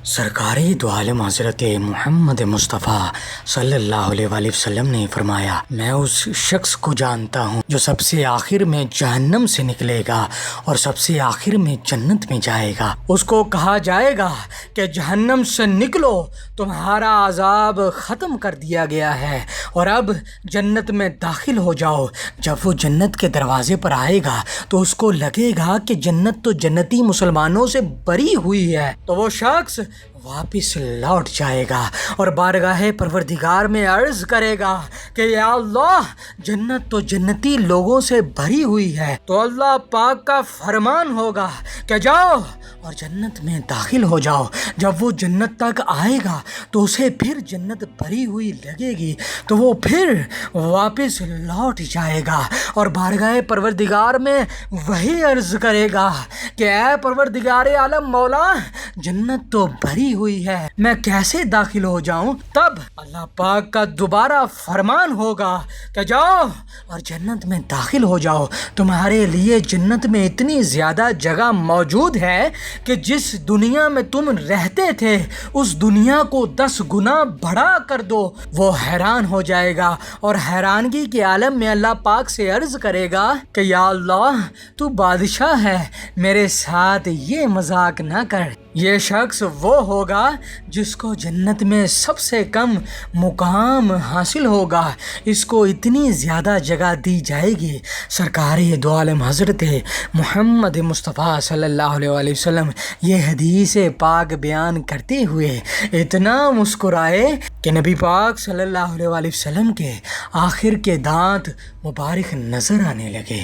سرکاری دو عالم حضرت محمد مصطفیٰ صلی اللہ علیہ وآلہ وسلم نے فرمایا، میں اس شخص کو جانتا ہوں جو سب سے آخر میں جہنم سے نکلے گا اور سب سے آخر میں جنت میں جائے گا۔ اس کو کہا جائے گا کہ جہنم سے نکلو، تمہارا عذاب ختم کر دیا گیا ہے اور اب جنت میں داخل ہو جاؤ۔ جب وہ جنت کے دروازے پر آئے گا تو اس کو لگے گا کہ جنت تو جنتی مسلمانوں سے بری ہوئی ہے، تو وہ شخص واپس لوٹ جائے گا اور بارگاہ پروردگار میں عرض کرے گا کہ یا اللہ، جنت تو جنتی لوگوں سے بھری ہوئی ہے۔ تو اللہ پاک کا فرمان ہوگا کہ جاؤ اور جنت میں داخل ہو جاؤ۔ جب وہ جنت تک آئے گا تو اسے پھر جنت بھری ہوئی لگے گی، تو وہ پھر واپس لوٹ جائے گا اور بارگاہ پروردگار میں وہی عرض کرے گا کہ اے پروردگار عالم مولا، جنت تو بھری ہوئی ہے، میں کیسے داخل ہو جاؤں؟ تب اللہ پاک کا دوبارہ فرمان ہوگا کہ جاؤ اور جنت میں داخل ہو جاؤ۔ تمہارے لیے جنت میں اتنی زیادہ جگہ موجود ہے کہ جس دنیا میں تم رہتے تھے اس دنیا کو 10 گنا بڑھا کر دو۔ وہ حیران ہو جائے گا اور حیرانگی کے عالم میں اللہ پاک سے عرض کرے گا کہ یا اللہ، تو بادشاہ ہے، میرے ساتھ یہ مذاق نہ کر۔ یہ شخص وہ ہوگا جس کو جنت میں سب سے کم مقام حاصل ہوگا، اس کو اتنی زیادہ جگہ دی جائے گی۔ سرکاری دو عالم حضرت محمد مصطفیٰ صلی اللہ علیہ وآلہ وسلم یہ حدیث پاک بیان کرتے ہوئے اتنا مسکرائے کہ نبی پاک صلی اللہ علیہ وآلہ وسلم کے آخر کے دانت مبارک نظر آنے لگے۔